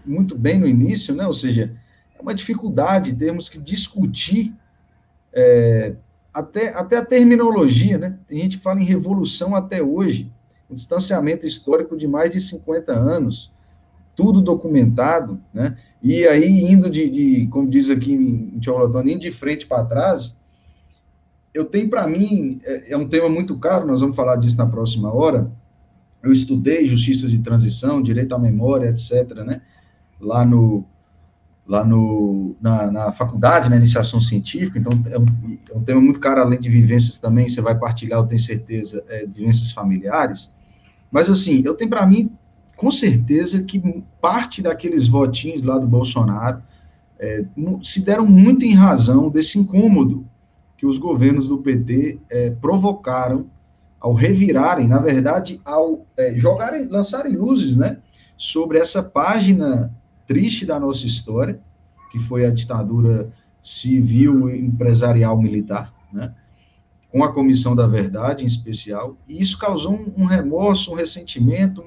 muito bem no início, né? Ou seja, é uma dificuldade, temos que discutir até a terminologia, né? Tem gente que fala em revolução até hoje, um distanciamento histórico de mais de 50 anos, tudo documentado, né? E aí, indo como diz aqui em Teolotone, indo de frente para trás, eu tenho para mim, é um tema muito caro, nós vamos falar disso na próxima hora. Eu estudei justiça de transição, direito à memória, etc., né? Lá no, na faculdade, na iniciação científica, então é um tema muito caro, além de vivências também, você vai partilhar, eu tenho certeza, vivências familiares, mas assim, eu tenho para mim, com certeza, que parte daqueles votinhos lá do Bolsonaro se deram muito em razão desse incômodo que os governos do PT provocaram ao revirarem, na verdade, ao lançarem luzes, né, sobre essa página triste da nossa história, que foi a ditadura civil, empresarial, militar, né, com a Comissão da Verdade, em especial, e isso causou um remorso, um ressentimento,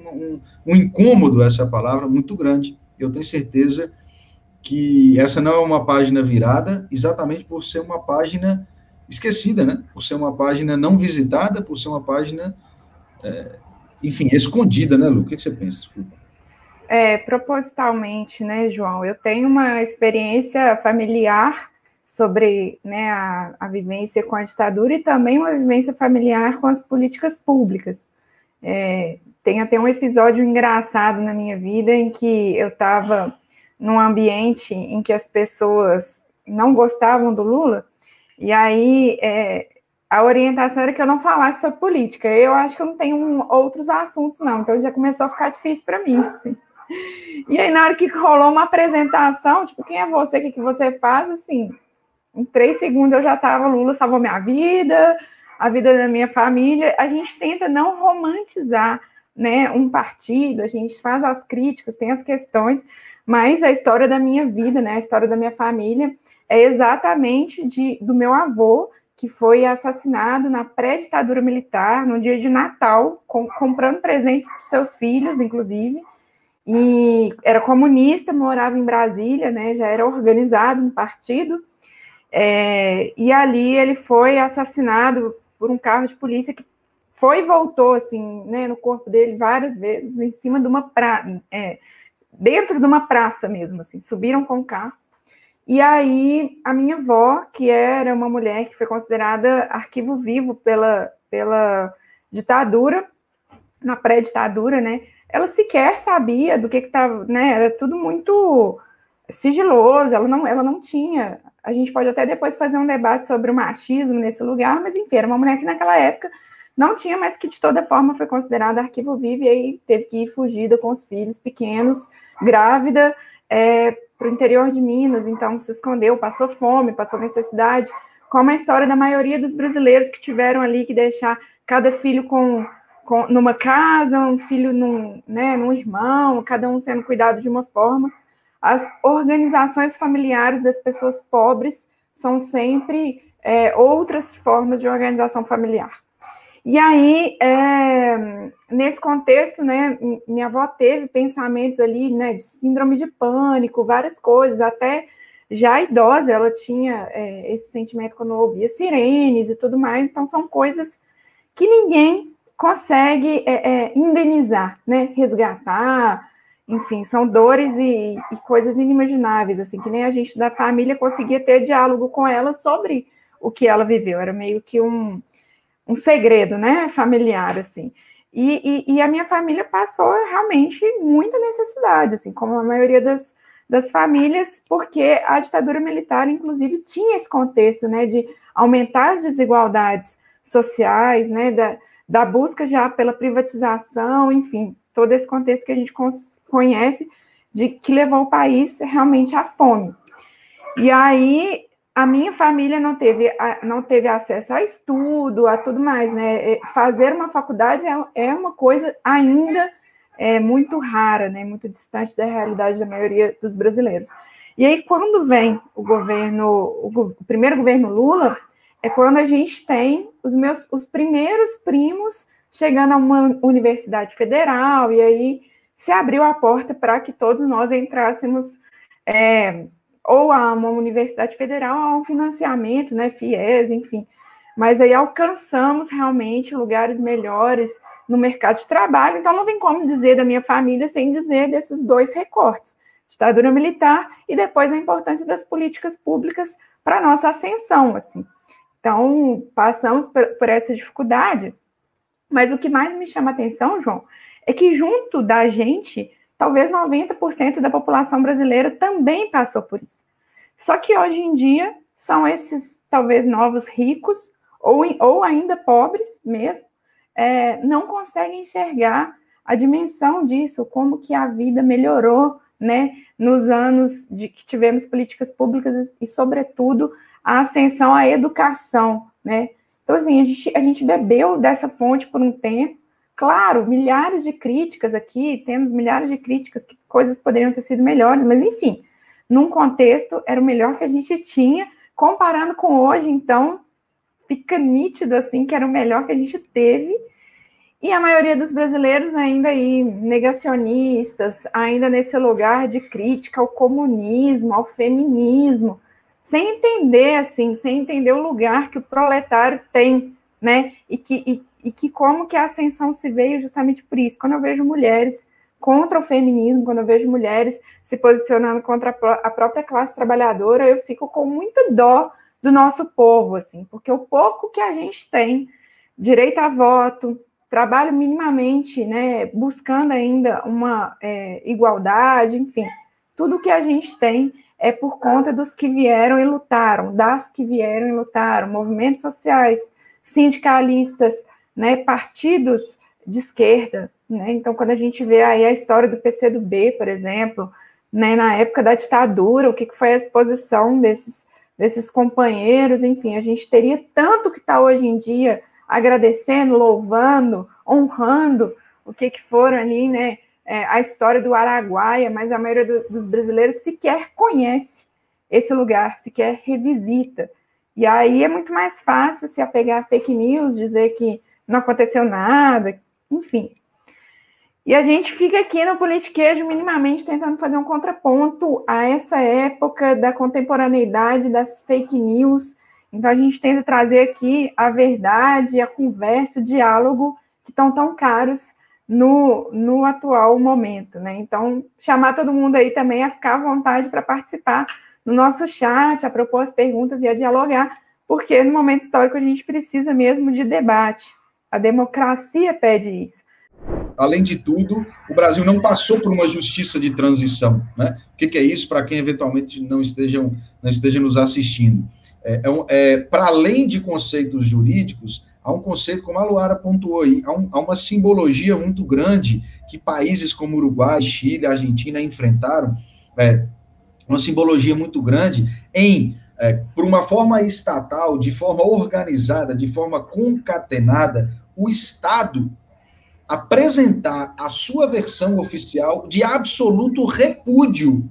um incômodo, essa é a palavra, muito grande. Eu tenho certeza que essa não é uma página virada, exatamente por ser uma página esquecida, né? Por ser uma página não visitada, por ser uma página, enfim, escondida, né, Lu? O que você pensa? Desculpa. Propositalmente, né, João? Eu tenho uma experiência familiar sobre, né, a vivência com a ditadura e também uma vivência familiar com as políticas públicas. Tem até um episódio engraçado na minha vida em que eu estava num ambiente em que as pessoas não gostavam do Lula, e aí a orientação era que eu não falasse sobre política. Eu acho que eu não tenho outros assuntos, não, então já começou a ficar difícil para mim. Assim. E aí, na hora que rolou uma apresentação, tipo, quem é você, o que você faz, assim, em 3 segundos eu já estava, Lula salvou minha vida, a vida da minha família. A gente tenta não romantizar, né, um partido, a gente faz as críticas, tem as questões, mas a história da minha vida, né, a história da minha família é exatamente do meu avô, que foi assassinado na pré-ditadura militar, no dia de Natal, comprando presentes para os seus filhos, inclusive, e era comunista, morava em Brasília, né, já era organizado um partido, e ali ele foi assassinado por um carro de polícia que foi e voltou, assim, né, no corpo dele várias vezes, em cima de uma praça, dentro de uma praça mesmo, assim, subiram com o carro. E aí, a minha avó, que era uma mulher que foi considerada arquivo vivo pela ditadura, na pré-ditadura, né, ela sequer sabia do que estava, né, era tudo muito sigiloso, ela não tinha, a gente pode até depois fazer um debate sobre o machismo nesse lugar, mas enfim, era uma mulher que naquela época não tinha, mas que de toda forma foi considerada arquivo vivo e aí teve que ir fugida com os filhos pequenos, grávida, para o interior de Minas, então se escondeu, passou fome, passou necessidade, como a história da maioria dos brasileiros que tiveram ali que deixar cada filho numa casa, um filho num irmão, cada um sendo cuidado de uma forma. As organizações familiares das pessoas pobres são sempre outras formas de organização familiar. E aí, nesse contexto, né, minha avó teve pensamentos ali, né, de síndrome de pânico, várias coisas, até já idosa, ela tinha esse sentimento quando ouvia sirenes e tudo mais, então são coisas que ninguém consegue indenizar, né, resgatar, enfim, são dores e coisas inimagináveis, assim, que nem a gente da família conseguia ter diálogo com ela sobre o que ela viveu, era meio que um segredo, né, familiar, assim. E a minha família passou realmente muita necessidade, assim, como a maioria das famílias, porque a ditadura militar, inclusive, tinha esse contexto, né, de aumentar as desigualdades sociais, né, da busca já pela privatização, enfim, todo esse contexto que a gente conhece, de que levou o país realmente à fome. E aí, a minha família não teve acesso a estudo, a tudo mais, né? Fazer uma faculdade é uma coisa ainda muito rara, né? Muito distante da realidade da maioria dos brasileiros. E aí, quando vem o primeiro governo Lula, é quando a gente tem os primeiros primos chegando a uma universidade federal, e aí se abriu a porta para que todos nós entrássemos ou a uma universidade federal, ou a um financiamento, né, FIES, enfim. Mas aí alcançamos realmente lugares melhores no mercado de trabalho, então não tem como dizer da minha família sem dizer desses dois recortes, ditadura militar e depois a importância das políticas públicas para a nossa ascensão, assim. Então, passamos por essa dificuldade, mas o que mais me chama a atenção, João, é que junto da gente, talvez 90% da população brasileira também passou por isso. Só que hoje em dia, são esses, talvez, novos ricos, ou ainda pobres mesmo, não conseguem enxergar a dimensão disso, como que a vida melhorou, né, nos anos que tivemos políticas públicas e, sobretudo, a ascensão à educação, né? Então, assim, a gente bebeu dessa fonte por um tempo. Claro, milhares de críticas aqui, temos milhares de críticas que coisas poderiam ter sido melhores, mas, enfim, num contexto, era o melhor que a gente tinha, comparando com hoje, então, fica nítido, assim, que era o melhor que a gente teve, e a maioria dos brasileiros ainda aí negacionistas, ainda nesse lugar de crítica ao comunismo, ao feminismo, sem entender, assim, sem entender o lugar que o proletário tem, né, e que como que a ascensão se veio justamente por isso. Quando eu vejo mulheres contra o feminismo, quando eu vejo mulheres se posicionando contra a própria classe trabalhadora, eu fico com muita dó do nosso povo, assim, porque o pouco que a gente tem, direito a voto, trabalho minimamente, né, buscando ainda uma igualdade, enfim, tudo que a gente tem é por conta dos que vieram e lutaram, das que vieram e lutaram, movimentos sociais, sindicalistas, né, partidos de esquerda, né? Então, quando a gente vê aí a história do PCdoB, por exemplo, né, na época da ditadura, o que foi a exposição desses companheiros, enfim, a gente teria tanto que está hoje em dia agradecendo, louvando, honrando o que foram ali, né, a história do Araguaia, mas a maioria dos brasileiros sequer conhece esse lugar, sequer revisita. E aí é muito mais fácil se apegar a fake news, dizer que não aconteceu nada, enfim. E a gente fica aqui no politiquejo minimamente tentando fazer um contraponto a essa época da contemporaneidade das fake news. Então a gente tenta trazer aqui a verdade, a conversa, o diálogo que estão tão caros no atual momento, né? Então, chamar todo mundo aí também a ficar à vontade para participar no nosso chat, a propor as perguntas e a dialogar, porque no momento histórico a gente precisa mesmo de debate. A democracia pede isso. Além de tudo, o Brasil não passou por uma justiça de transição, né? O que é isso para quem eventualmente não esteja nos assistindo? Para além de conceitos jurídicos, há um conceito, como a Luara pontuou aí, há uma simbologia muito grande que países como Uruguai, Chile, Argentina enfrentaram, uma simbologia muito grande por uma forma estatal, de forma organizada, de forma concatenada, o Estado apresentar a sua versão oficial de absoluto repúdio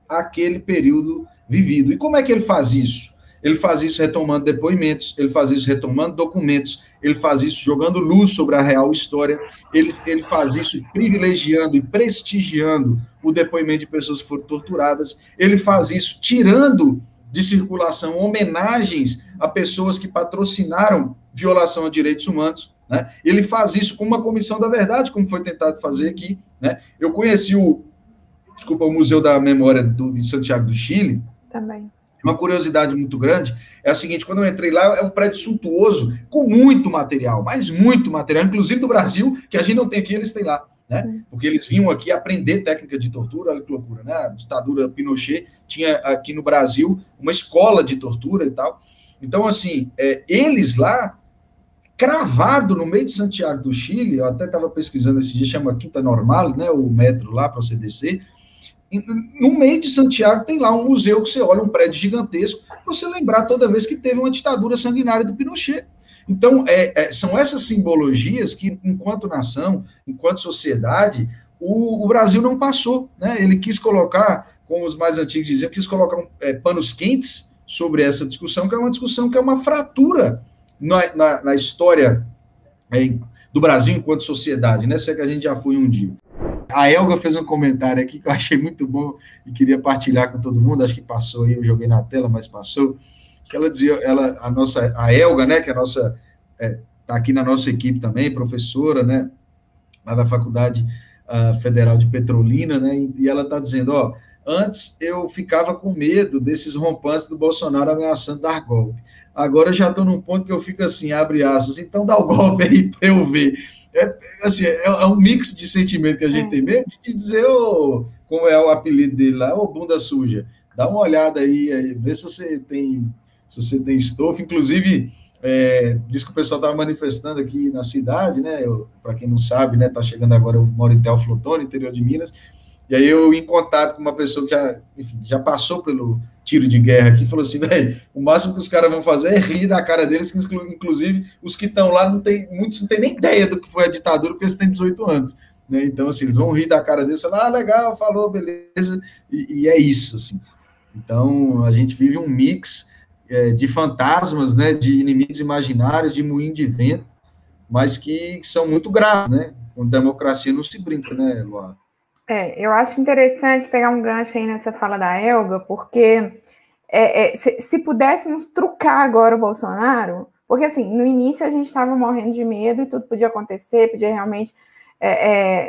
àquele período vivido. E como é que ele faz isso? Ele faz isso retomando depoimentos, ele faz isso retomando documentos, ele faz isso jogando luz sobre a real história, ele faz isso privilegiando e prestigiando o depoimento de pessoas que foram torturadas, ele faz isso tirando de circulação homenagens a pessoas que patrocinaram violação a direitos humanos, né? Ele faz isso com uma comissão da verdade, como foi tentado fazer aqui, né? Eu conheci o Museu da Memória de Santiago do Chile. Também. Uma curiosidade muito grande é a seguinte: quando eu entrei lá, é um prédio suntuoso, com muito material, mas muito material, inclusive do Brasil, que a gente não tem aqui, eles têm lá, né? Porque eles vinham aqui aprender técnica de tortura, olha que loucura, né? A ditadura Pinochet tinha aqui no Brasil uma escola de tortura e tal. Então, assim, eles lá, cravado no meio de Santiago do Chile, eu até estava pesquisando esse dia, chama Quinta Normal, né? O metro lá para você descer. No meio de Santiago tem lá um museu que você olha, um prédio gigantesco, para você lembrar toda vez que teve uma ditadura sanguinária do Pinochet. Então, são essas simbologias que, enquanto nação, enquanto sociedade, o Brasil não passou, né? Ele quis colocar, como os mais antigos diziam, quis colocar panos quentes sobre essa discussão, que é uma discussão que é uma fratura na história do Brasil enquanto sociedade, né? Se é que a gente já foi um dia. A Elga fez um comentário aqui que eu achei muito bom e queria partilhar com todo mundo, acho que passou aí, eu joguei na tela, mas passou, que ela dizia, a Elga, né, que é a nossa, tá aqui na nossa equipe também, professora, né, lá da Faculdade Federal de Petrolina, né, e ela está dizendo, ó, antes eu ficava com medo desses rompantes do Bolsonaro ameaçando dar golpe. Agora eu já estou num ponto que eu fico assim, abre aspas, então dá o golpe aí para eu ver. Assim, um mix de sentimento que a gente tem mesmo, de dizer, como é o apelido dele lá, bunda suja. Dá uma olhada aí, vê se você tem estofo. Inclusive, diz que o pessoal estava manifestando aqui na cidade, né? Para quem não sabe, né? Está chegando agora, eu moro em Teoflotone, interior de Minas, e aí eu, em contato com uma pessoa que já passou pelo tiro de guerra aqui, falou assim, velho, o máximo que os caras vão fazer é rir da cara deles, que inclusive os que estão lá, muitos não têm nem ideia do que foi a ditadura, porque eles têm 18 anos. Né? Então, assim, eles vão rir da cara deles, falar, legal, falou, beleza, e é isso, assim. Então, a gente vive um mix de fantasmas, né, de inimigos imaginários, de moinho de vento, mas que são muito graves, né? Com democracia não se brinca, né, Luana? Eu acho interessante pegar um gancho aí nessa fala da Elga, porque se pudéssemos trucar agora o Bolsonaro, porque assim, no início a gente estava morrendo de medo e tudo podia acontecer, podia realmente.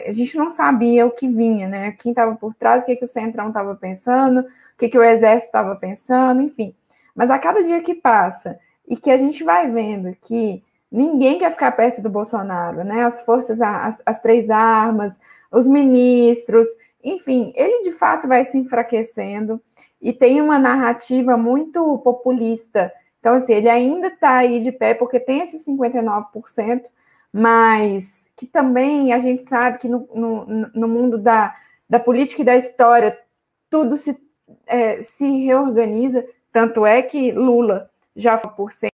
A gente não sabia o que vinha, né? Quem estava por trás, o que o Centrão estava pensando, o que o Exército estava pensando, enfim. Mas a cada dia que passa e que a gente vai vendo que ninguém quer ficar perto do Bolsonaro, né? As forças, as três armas, os ministros, enfim, ele de fato vai se enfraquecendo e tem uma narrativa muito populista. Então, assim, ele ainda está aí de pé porque tem esses 59%, mas que também a gente sabe que no mundo da política e da história tudo se reorganiza, tanto é que Lula já foi por ser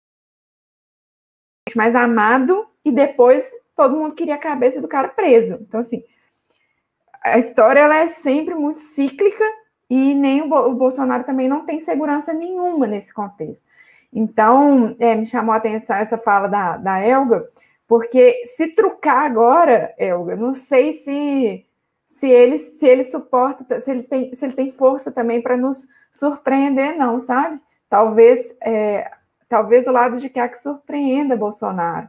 mais amado e depois todo mundo queria a cabeça do cara preso. Então, assim, a história ela é sempre muito cíclica e nem o Bolsonaro também não tem segurança nenhuma nesse contexto. Então, me chamou a atenção essa fala da Elga, porque se trucar agora, Elga, não sei se ele suporta, se ele tem força também para nos surpreender, não, sabe? Talvez o lado de cá que surpreenda Bolsonaro.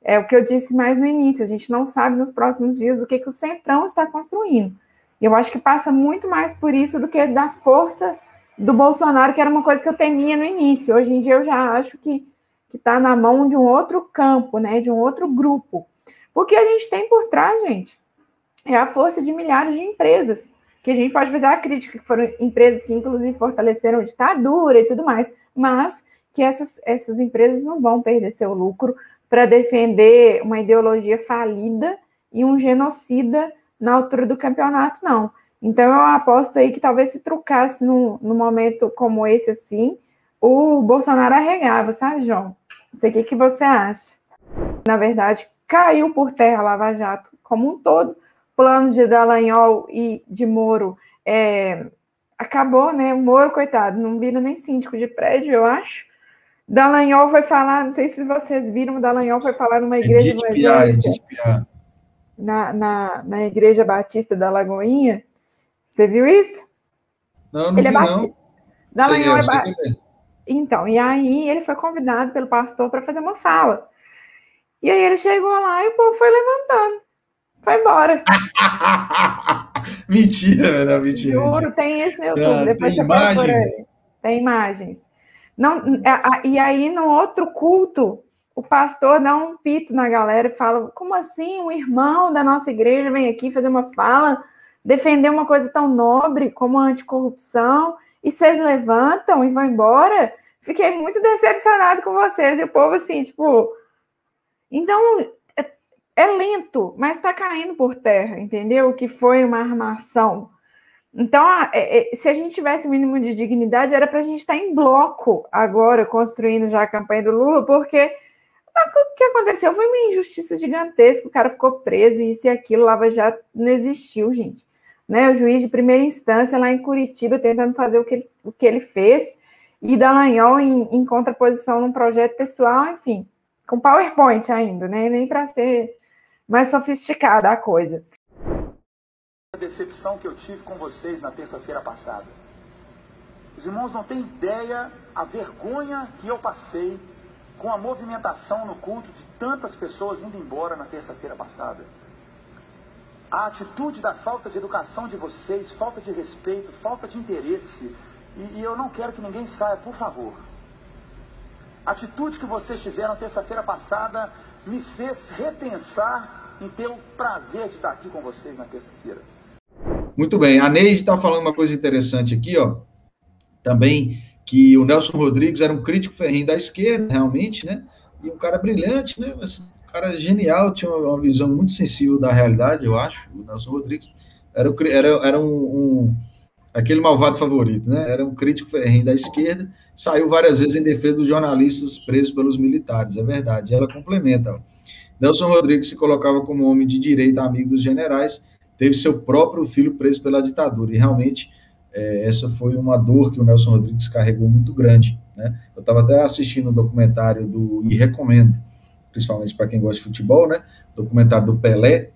É o que eu disse mais no início, a gente não sabe nos próximos dias o que o Centrão está construindo. E eu acho que passa muito mais por isso do que da força do Bolsonaro, que era uma coisa que eu temia no início. Hoje em dia eu já acho que está na mão de um outro campo, né, de um outro grupo. Porque a gente tem por trás, gente, é a força de milhares de empresas, que a gente pode fazer a crítica, que foram empresas que inclusive fortaleceram a ditadura e tudo mais, mas que essas empresas não vão perder seu lucro para defender uma ideologia falida e um genocida na altura do campeonato, não. Então, eu aposto aí que talvez se trucasse num momento como esse, assim, o Bolsonaro arregava, sabe, João? Não sei o que você acha. Na verdade, caiu por terra a Lava Jato como um todo. Plano de Dallagnol e de Moro acabou, né? O Moro, coitado, não vira nem síndico de prédio, eu acho. Dallagnol foi falar, não sei se vocês viram, o Dallagnol foi falar numa igreja evangélica, na Igreja Batista da Lagoinha. Você viu isso? Não vi, não. Dallagnol Então, e aí ele foi convidado pelo pastor para fazer uma fala. E aí ele chegou lá e o povo foi levantando. Foi embora. Mentira, velho, mentira. Juro, tem isso no YouTube. Depois você procura aí. Tem imagens. Não, e aí, no outro culto, o pastor dá um pito na galera e fala: como assim? Um irmão da nossa igreja vem aqui fazer uma fala, defender uma coisa tão nobre como a anticorrupção, e vocês levantam e vão embora? Fiquei muito decepcionado com vocês. E o povo assim, tipo... Então, é lento, mas está caindo por terra, entendeu? O que foi uma armação. Então, se a gente tivesse o mínimo de dignidade, era para a gente estar em bloco agora, construindo já a campanha do Lula, porque o que aconteceu foi uma injustiça gigantesca, o cara ficou preso, e isso e aquilo, Lava Jato não existiu, gente. Né? O juiz de primeira instância lá em Curitiba tentando fazer o que ele fez, e Dallagnol em contraposição num projeto pessoal, enfim, com PowerPoint ainda, né? Nem para ser mais sofisticada a coisa. decepção que eu tive com vocês na terça-feira passada. Os irmãos não têm ideia a vergonha que eu passei com a movimentação no culto de tantas pessoas indo embora na terça-feira passada. A atitude da falta de educação de vocês, falta de respeito, falta de interesse, e eu não quero que ninguém saia, por favor. A atitude que vocês tiveram terça-feira passada me fez repensar em ter o prazer de estar aqui com vocês na terça-feira. Muito bem, a Neide está falando uma coisa interessante aqui, ó, também, que o Nelson Rodrigues era um crítico ferrenho da esquerda, realmente, né, e um cara brilhante, né, um cara genial, tinha uma visão muito sensível da realidade, eu acho, o Nelson Rodrigues, era aquele malvado favorito, né, era um crítico ferrenho da esquerda, saiu várias vezes em defesa dos jornalistas presos pelos militares, é verdade, ela complementa, ó. Nelson Rodrigues se colocava como homem de direita, amigo dos generais, teve seu próprio filho preso pela ditadura, e realmente essa foi uma dor que o Nelson Rodrigues carregou muito grande, né? Eu estava até assistindo um documentário e recomendo, principalmente para quem gosta de futebol, né? Documentário do Pelé.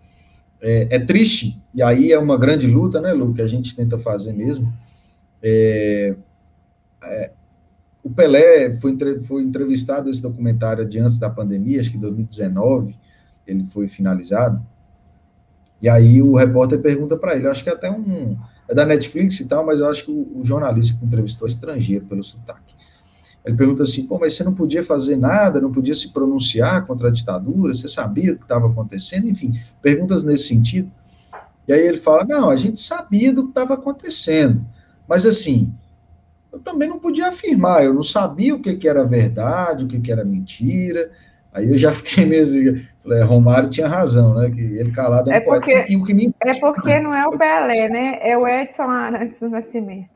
É triste, e aí é uma grande luta, né, Lu, que a gente tenta fazer mesmo. O Pelé foi entrevistado nesse documentário de antes da pandemia, acho que em 2019, ele foi finalizado, e aí o repórter pergunta para ele, acho que até é da Netflix e tal, mas eu acho que o jornalista que entrevistou é estrangeiro pelo sotaque. Ele pergunta assim, pô, mas você não podia fazer nada, não podia se pronunciar contra a ditadura, você sabia do que estava acontecendo, enfim, perguntas nesse sentido. E aí ele fala, não, a gente sabia do que estava acontecendo, mas assim, eu também não podia afirmar, eu não sabia o que era verdade, o que era mentira. Aí eu já fiquei mesmo, falei, Romário tinha razão, né, que ele calado é um poeta. E o que me é porque não é o Pelé, né, é o Edson Arantes do Nascimento,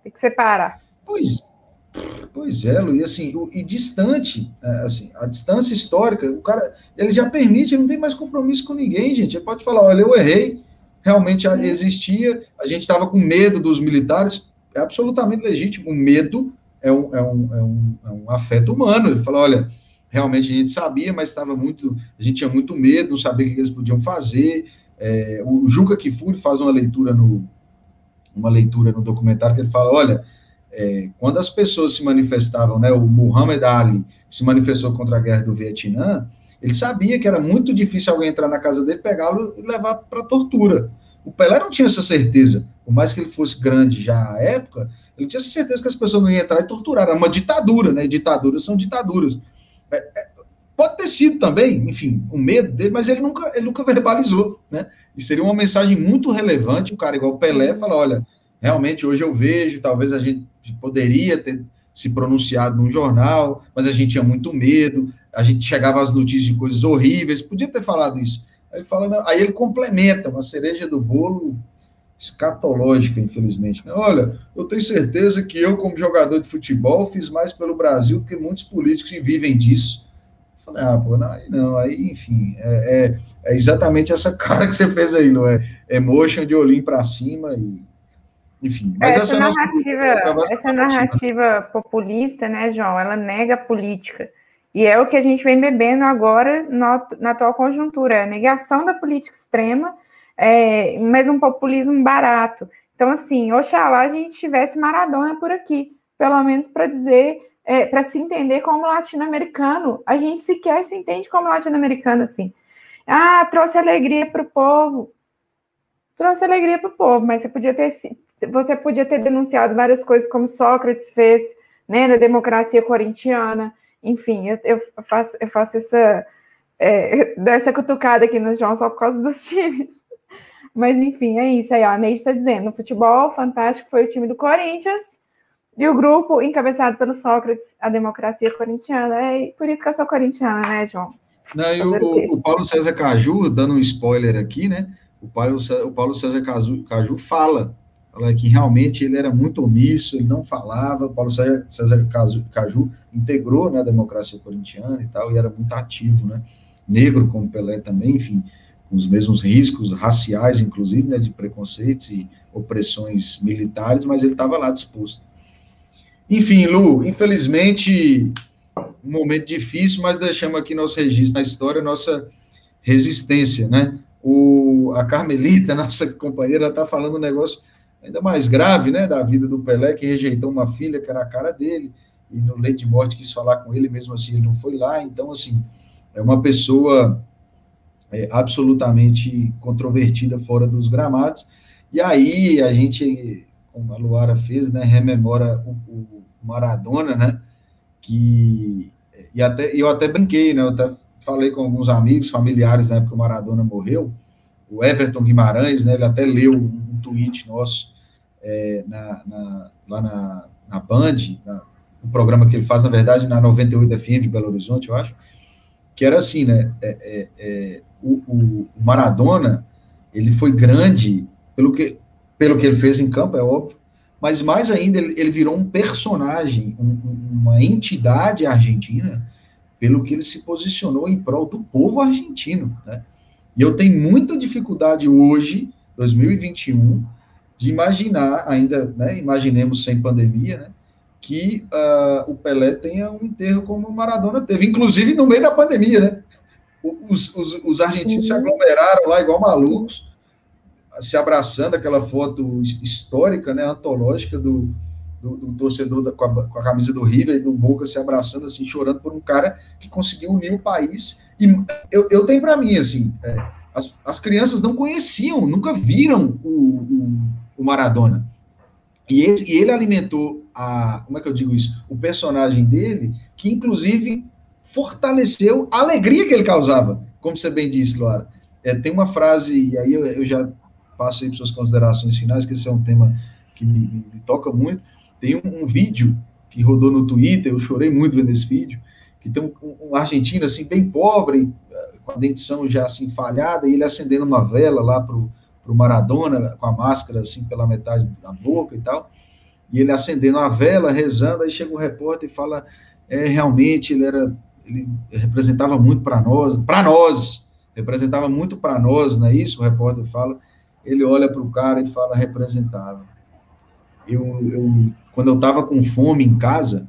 tem que separar. Pois é, Lu, e assim, e distante, assim, a distância histórica, o cara, ele já permite, ele não tem mais compromisso com ninguém, gente, ele pode falar, olha, eu errei, realmente existia, a gente estava com medo dos militares, é absolutamente legítimo, o medo é um afeto humano, ele fala, olha, realmente a gente sabia, mas a gente tinha muito medo, não sabia o que eles podiam fazer. O Juca Kfouri faz uma leitura no documentário que ele fala, olha, quando as pessoas se manifestavam, né, o Muhammad Ali se manifestou contra a guerra do Vietnã, ele sabia que era muito difícil alguém entrar na casa dele, pegá-lo e levar para tortura. O Pelé não tinha essa certeza, por mais que ele fosse grande já à época, ele tinha essa certeza que as pessoas não iam entrar e torturar, era uma ditadura, né, ditaduras são ditaduras. Pode ter sido também, enfim, um medo dele, mas ele nunca verbalizou, né? E seria uma mensagem muito relevante, um cara igual o Pelé fala, olha, realmente hoje eu vejo, talvez a gente poderia ter se pronunciado num jornal, mas a gente tinha muito medo, a gente chegava às notícias de coisas horríveis, podia ter falado isso. Aí ele fala, não, aí ele complementa uma cereja do bolo escatológica, infelizmente, né? Olha, eu tenho certeza que eu, como jogador de futebol, fiz mais pelo Brasil do que muitos políticos que vivem disso. Eu falei, pô, aí, enfim, é exatamente essa cara que você fez aí, não é? Emotion de olhinho para cima e, enfim. Mas essa narrativa populista, né, João, ela nega a política. E é o que a gente vem bebendo agora na atual conjuntura, a negação da política extrema, mas um populismo barato. Então, assim, oxalá a gente tivesse Maradona por aqui, pelo menos para dizer, para se entender como latino-americano. A gente sequer se entende como latino-americano, assim. Trouxe alegria para o povo. Trouxe alegria para o povo, mas você podia ter denunciado várias coisas, como Sócrates fez, né, na democracia corintiana. Enfim, eu faço dessa cutucada aqui no João só por causa dos times. Mas, enfim, é isso aí, ó. A Neide está dizendo, no futebol, fantástico foi o time do Corinthians e o grupo encabeçado pelo Sócrates, a democracia corintiana. É por isso que eu sou corintiana, né, João? Não, e o Paulo César Caju, dando um spoiler aqui, né? O Paulo César Caju fala que realmente ele era muito omisso, ele não falava. O Paulo César Caju integrou, né, a democracia corintiana e tal, e era muito ativo, né? Negro como Pelé também, enfim, com os mesmos riscos raciais, inclusive, né, de preconceitos e opressões militares, mas ele estava lá disposto. Enfim, Lu, infelizmente, um momento difícil, mas deixamos aqui nosso registro na história, nossa resistência, né? A Carmelita, nossa companheira, está falando um negócio ainda mais grave, né, da vida do Pelé, que rejeitou uma filha que era a cara dele, e no leito de morte quis falar com ele, mesmo assim ele não foi lá. Então, assim, é uma pessoa absolutamente controvertida fora dos gramados. E aí a gente, como a Luara fez, né, rememora o Maradona, né, que eu até brinquei, né, eu até falei com alguns amigos, familiares, na época que o Maradona morreu, o Everton Guimarães, né, ele até leu um tweet nosso lá na Band, um programa que ele faz, na verdade, na 98 FM de Belo Horizonte, eu acho, que era assim, né, o Maradona, ele foi grande pelo que ele fez em campo, é óbvio, mas mais ainda, ele virou um personagem, uma entidade argentina, pelo que ele se posicionou em prol do povo argentino, né? E eu tenho muita dificuldade hoje, 2021, de imaginar, ainda, né, imaginemos sem pandemia, né, que o Pelé tenha um enterro como o Maradona teve, inclusive no meio da pandemia, né? Os argentinos se aglomeraram lá igual malucos, se abraçando, aquela foto histórica, né, antológica do torcedor com a camisa do River e do Boca se abraçando, assim, chorando por um cara que conseguiu unir o país. E eu tenho para mim, assim, as crianças não conheciam, nunca viram o Maradona. E ele alimentou como é que eu digo isso? O personagem dele, que inclusive fortaleceu a alegria que ele causava, como você bem disse, Laura. Tem uma frase, e aí eu já passo aí para suas considerações finais, que esse é um tema que me toca muito. Tem um vídeo que rodou no Twitter, eu chorei muito vendo esse vídeo, que tem um argentino, assim, bem pobre, com a dentição já, assim, falhada, e ele acendendo uma vela lá pro Maradona, com a máscara, assim, pela metade da boca e tal, e ele acendendo a vela, rezando, aí chega o repórter e fala, realmente, ele representava muito para nós, representava muito para nós, não é isso? O repórter fala, ele olha para o cara e fala, representava. Quando eu estava com fome em casa,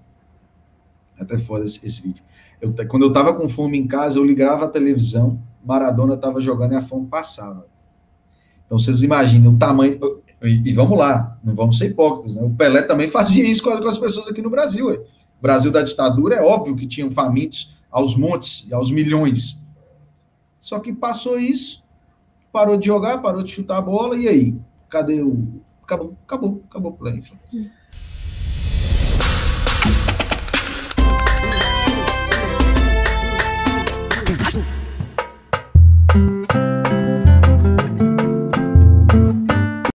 até foda esse vídeo, quando eu estava com fome em casa, eu ligava a televisão, Maradona estava jogando e a fome passava. Então, vocês imaginem o tamanho, e vamos lá, não vamos ser hipócritas, né? O Pelé também fazia isso com as pessoas aqui no Brasil. O Brasil da ditadura, é óbvio que tinham famintos aos montes e aos milhões. Só que passou isso, parou de jogar, parou de chutar a bola, e aí? Cadê Acabou o play, enfim.